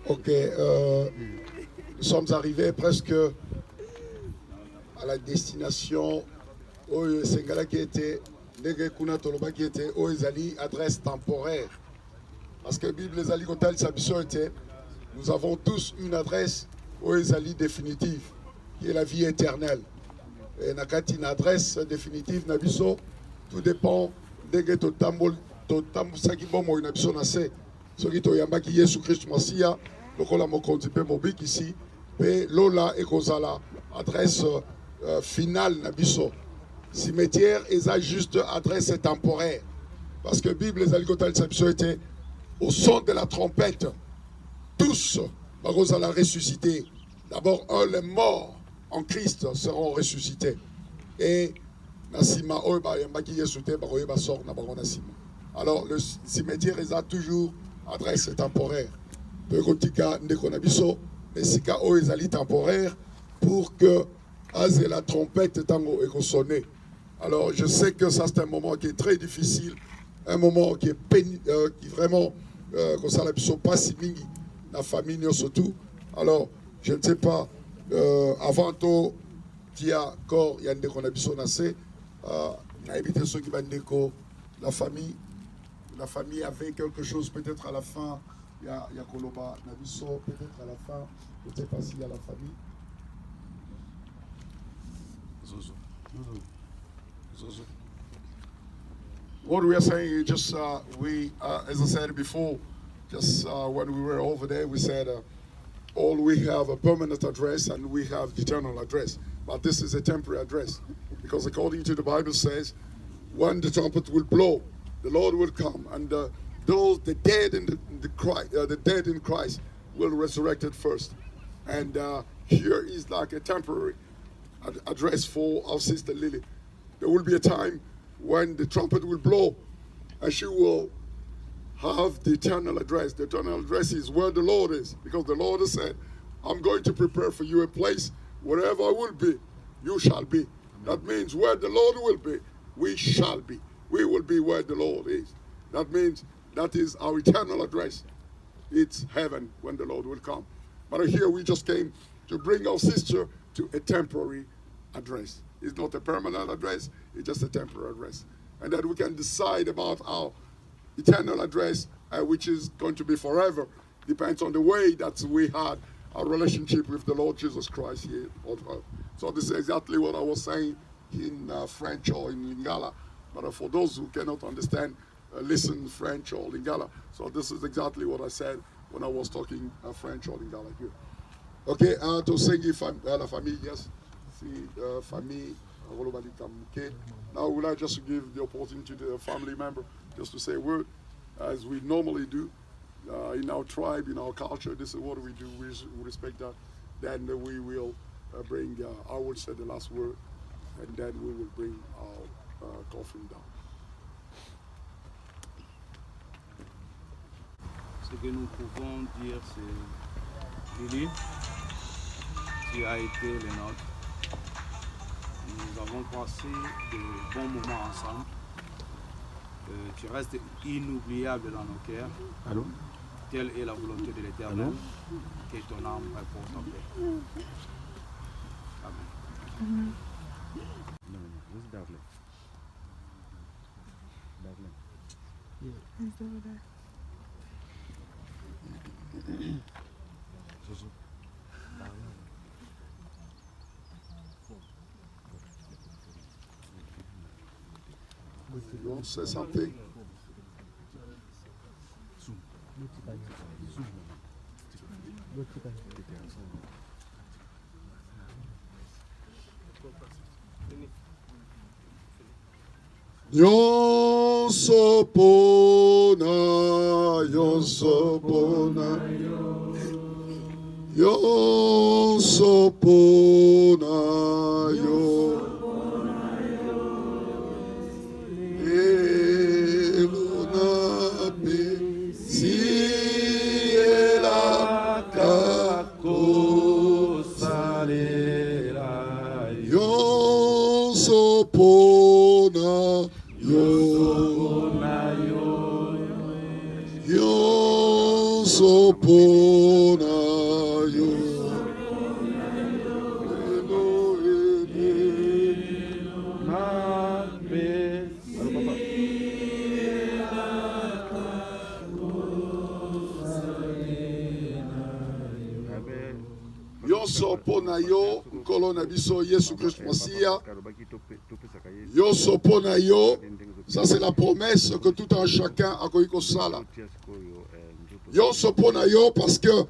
Ok, nous sommes arrivés presque à la destination où Sengala qui était, Kuna Toloba qui était, où ils allaient adresse temporaire. Parce que la Bible les alliés Kotal Sabiso était, nous avons tous une adresse où ils allaient définitive, qui est la vie éternelle. Et nakati une adresse définitive Nabiso, tout dépend de Totambol, Totamsakibomo, Nabiso Nase, ce qui est Yambaki Yesu Christ Masia. Lokola mokonzi pe mobiki ici, pe lola ekozala adresse finale na biso. Cimetière eza juste adresse temporaire. Parce que Bible les alikotal sabiso était au son de la trompette. Tous bakozala ressuscités. D'abord les morts en Christ seront ressuscités. Et nasima oy ba yambaki yesu te bakoye ba sort na bango nasima. Alors le cimetière eza toujours adresse temporaire. Mais c'est temporaire pour que la trompette tango est sonnée. Alors je sais que ça c'est un moment qui est très difficile, un moment qui est qui vraiment comme ça la pas si mingi la famille surtout. Alors je ne sais pas avant tout, tia corps yande qu'on a besoin assez na éviter ceux qui bandeko la famille avait quelque chose peut-être à la fin il y a Koloba Nabiso peut-être à la fin je ne sais pas s'il y a la famille Zozo. What we are saying is just we as I said before just when we were over there we said all we have a permanent address and we have the eternal address. But this is a temporary address. Because according to the Bible says, when the trumpet will blow, the Lord will come and those the dead in the dead in Christ will resurrect it first. And here is like a temporary address for our sister Lily. There will be a time when the trumpet will blow and she will have the eternal address. The eternal address is where the Lord is, because the Lord has said, I'm going to prepare for you a place. Wherever I will be, you shall be. That means where the Lord will be, we shall be. We will be where the Lord is. That means that is our eternal address. It's heaven when the Lord will come. But here we just came to bring our sister to a temporary address. It's not a permanent address, it's just a temporary address. And that we can decide about our eternal address, which is going to be forever, depends on the way that we had our relationship with the Lord Jesus Christ here on earth. So this is exactly what I was saying in French or in Lingala. But for those who cannot understand, listen French or Lingala. So this is exactly what I said when I was talking French or Lingala here. Okay, to sing la famille, yes. Famille, now I would like just to give the opportunity to the family member just to say a word, as we normally do in our tribe, in our culture. This is what we do. We respect that. Then we will bring, I will say the last word, and then we will bring our coffin down. Ce que nous pouvons dire, c'est Lily, qui a été le nôtre. Nous avons passé de bons moments ensemble. Tu restes inoubliable dans nos cœurs. Allô? Telle est la volonté de l'Éternel. Que ton âme repose en paix. Amen. No, who's Darling? Darling. You want to say something? Yonsopona, Yonsopona, Yonsopona, Yo nkolo na biso Yesu Christ Masia. Yo sopona yo. Ça c'est la promesse que tout un chacun a koiko sala. Yo sopona yo parce que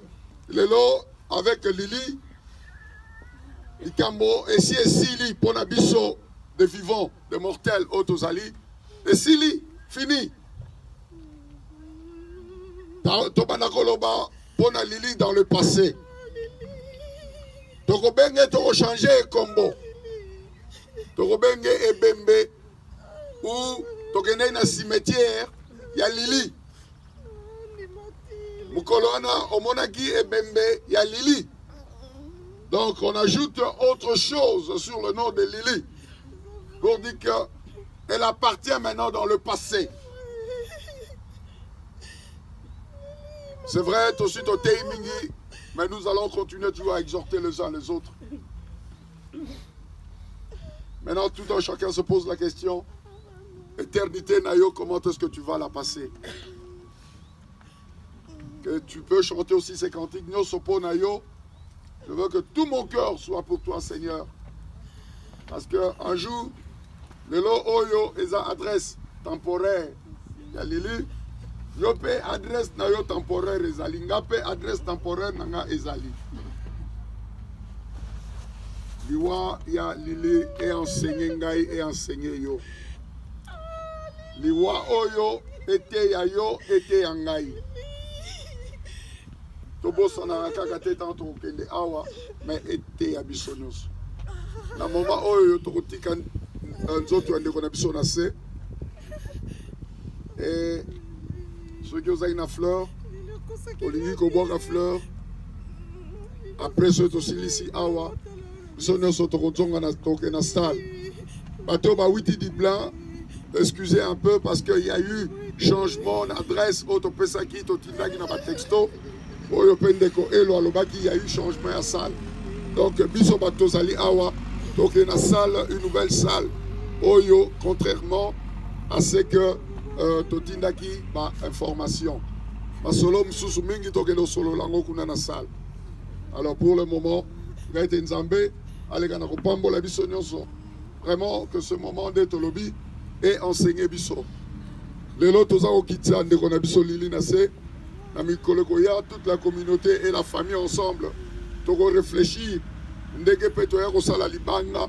lelo avec Lily Ikambo et si Sili pona biso de vivants, de mortels otozali. Et Sili fini. Tobana koloba pona Lily dans le passé. Tokobenge toko changer combo. Tokobenge ebembe ou tokende na cimetière ya Lili. Mukolona omonaki ebembe ya Lili. Donc on ajoute autre chose sur le nom de Lili pour dire qu'elle appartient maintenant dans le passé. C'est vrai, tout de suite au Teimingi. Mais nous allons continuer toujours à exhorter les uns les autres. Maintenant, tout un chacun se pose la question, éternité Nayo, comment est-ce que tu vas la passer? Que tu peux chanter aussi ces cantiques, Nyo Sopo Nayo. Je veux que tout mon cœur soit pour toi, Seigneur. Parce qu'un jour, Lelo Oyo est une adresse temporaire. Yalili, yo pe adresse Nayo temporaire ezali. Nga pe adresse temporaire nanga ezali. Liwa ya lili et enseigné ngai et enseigné yo. Liwa Oyo ete ya yo ete ya ngai. Tobosana kaka te tanto okende awa mais ete ya biso nyonso. Na moment oyo tokotika nzoto ya ndeko na biso na se. Et ceux qui ont une fleur, olingi kobwaka fleur. Après ce aussi ici awa, biso nyonso tokozonga na toke na salle. Bato ba witi di blanc, excusez un peu parce qu'il y a eu changement d'adresse auto pesaki to tindaki na ba texto. Oyo pendeko elo alobaki il y a eu changement à salle. Donc biso bato zali awa donc il y a une salle, une nouvelle salle. Oyo contrairement à ce que totindaki ba information. Ma solo msusu mingi tokendo solo lango kuna na salle. Alors pour le moment, Gaëté Nzambe, Alekana Kopambo la biso nyonso. Vraiment que ce moment d'être lobby est enseigné biso. Lelo toza okitsa ndeko na biso lili na se. Toute la communauté et la famille ensemble, tu réfléchir. Ndege Petoya Rosala Libanga,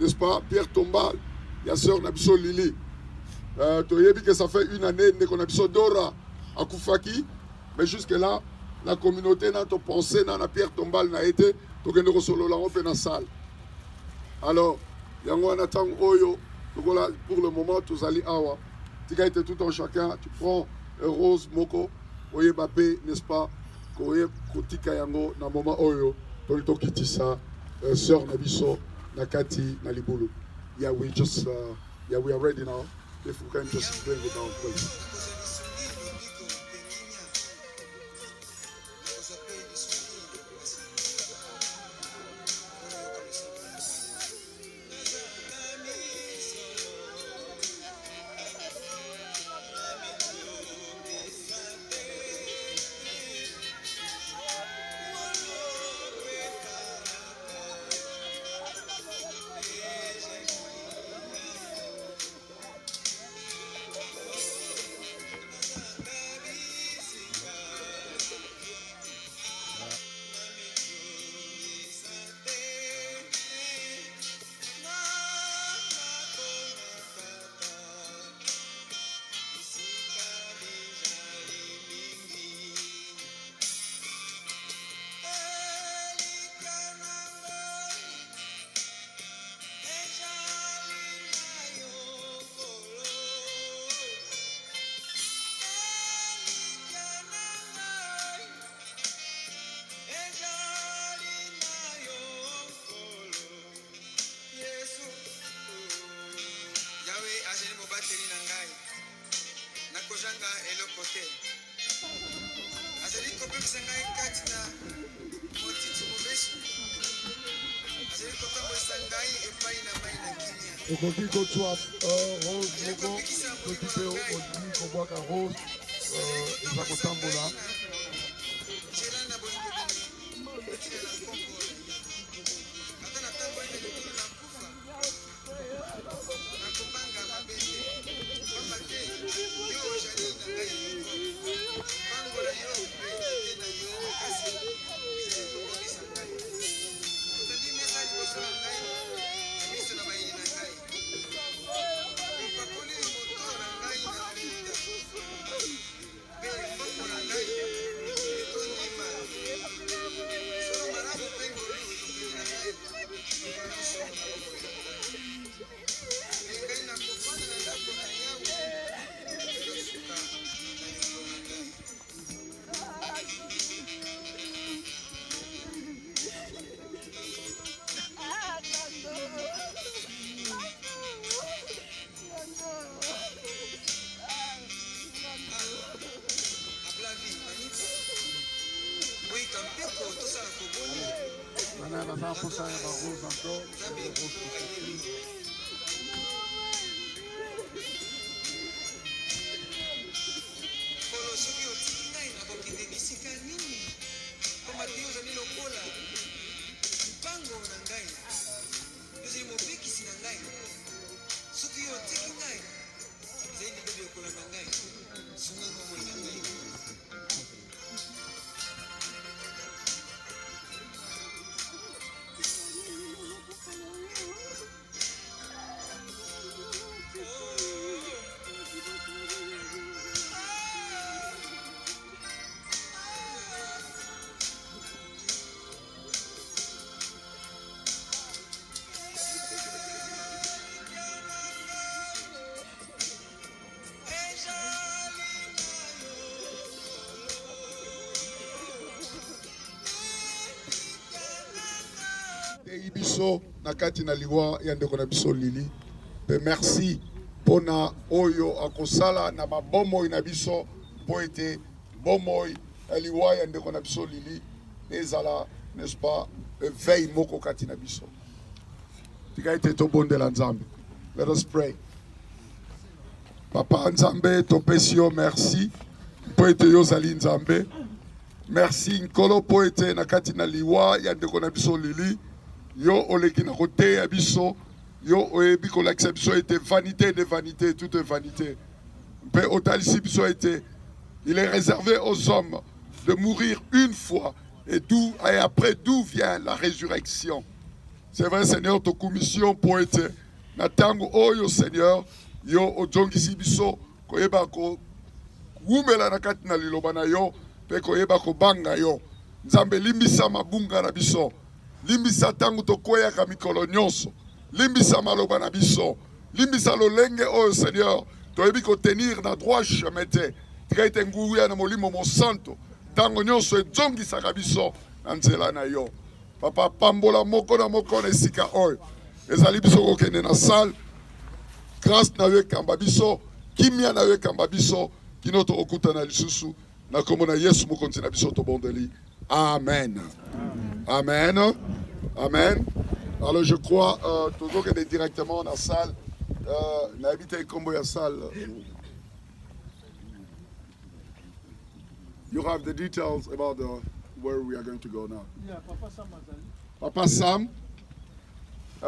n'est-ce pas? Pierre Tombal, il y a sœur Nabiso Lili. Tu as dit que ça fait une année qu'on a Nabiso Dora à Koufaki, mais jusque-là, la communauté n'a pas pensé, n'a Pierre Tombal n'a été, tu as dit solo la rompe dans la salle. Alors, il y a un attend Oyo, pour le moment, tu as dit Awa. Tu as été tout en chacun, tu prends Rose Moko. Oye Bape, n'est-ce pas? Koye Kotika Yango, na moment Oyo, Tolito Kitisa, Sœur Nabiso, Nakati, Nalibulu. Yeah, we are ready now. If we can just bring it down, please. Okoki kotua rose moko okipe odini kobwaka rose eza kotambola. Vraiment, pour ça, il y a des roses encore. Il y a des roses pour biso nakati na liwa ya ndeko na biso Lili. Pe merci pona oyo akosala na babomoi na biso po ete bomoi liwa ya ndeko na biso Lili ezala, n'est-ce pas, veille moko kati na biso. Tika ete to bondela Nzambe. Let us pray. Papa Nzambe topesi yo merci po ete yo zali Nzambe. Merci nkolo po ete nakati na liwa ya ndeko na biso Lili. Yo oleki na kote ya biso, yo oyebi kolakisa biso ete vanité de vanité, toute vanité. Pe otalisi biso ete, il est réservé aux hommes de mourir une fois et après d'où vient la résurrection. C'est vrai Seigneur, to commission pour ete na tango oyo Seigneur, yo ojongisi biso koyeba ko wumela na kati na liloba na yo pe koyeba ko banga yo. Nzambe limbisa mabunga na biso. Limbisa tangu tokoyaka mikolo nyonso. Limbisa maloba na biso. Limbisa lolenge oyo Seigneur. Toyebi ko tenir na droit chemin te. Tika ete nguya na molimo mo santo. Tango nyonso edzongisaka biso na nzela na yo. Papa pambola moko na moko na esika oyo. Ezali biso kokende na salle. Grâce na yo ekamba biso. Kimia na yo ekamba biso. Kino to okutana lisusu. Na kombo na Yesu mokonzi na biso to bondeli. Amen. Amen. Amen. Alors je crois, toujours qu'elle est directement dans la salle. N'habitez comme la salle. You have the details about where we are going to go now. Yeah, Papa Sam Azali. Papa Sam.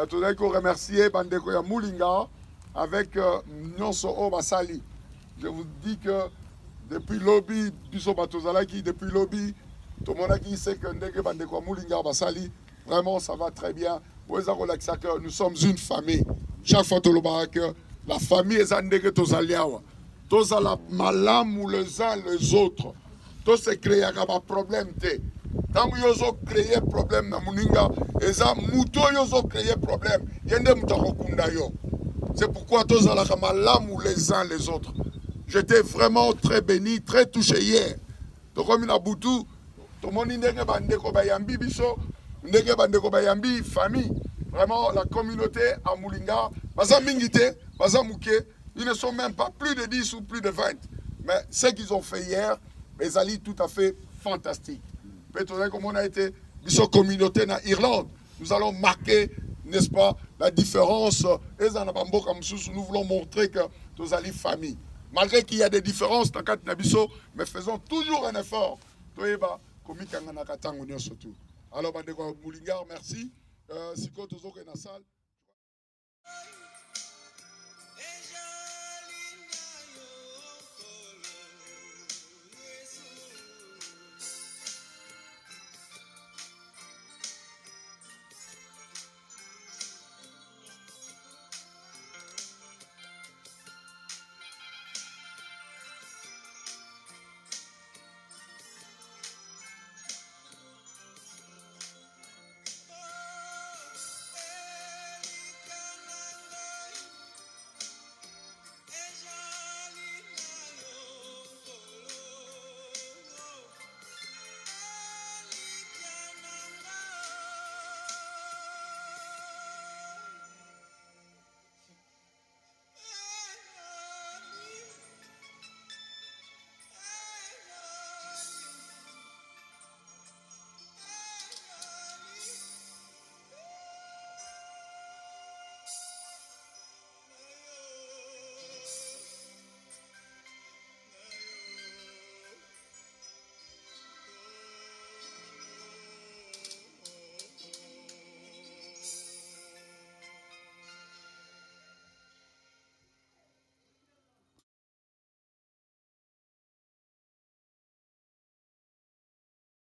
Tout d'un coup, remercier Bandeko ya Moulinga avec Nyonso O Basali. Je vous dis que depuis lobby, Biso Batozalaki, depuis lobby, tout le monde a dit que Ndeke Bandeko Moulinga Basali, vraiment ça va très bien. Nous sommes une famille. Chaque fois tout le monde que la famille est Ndeke Tozaliawa. Tous à la malam ou les uns les autres. Tous se créent un problème. Tant que vous avez créé problème dans Moulinga, et ça, Mouto ont créé problème. C'est pourquoi tous à la malam ou les uns les autres. J'étais vraiment très béni, très touché hier. Donc comme il a boutou, tout le monde est bandeko bayambi biso, ndeke bandeko bayambi famille. Vraiment la communauté à Moulinga, baza mingite, baza mouké, ils ne sont même pas plus de 10 ou plus de 20. Mais ce qu'ils ont fait hier, les alliés tout à fait fantastiques. Peut-être comme on a été biso communauté en Irlande, nous allons marquer, n'est-ce pas, la différence. Nous voulons montrer que nous allons famille. Malgré qu'il y a des différences dans le Nabiso, mais faisons toujours un effort. Alors, Moulingar, merci. Si vous êtes dans la salle.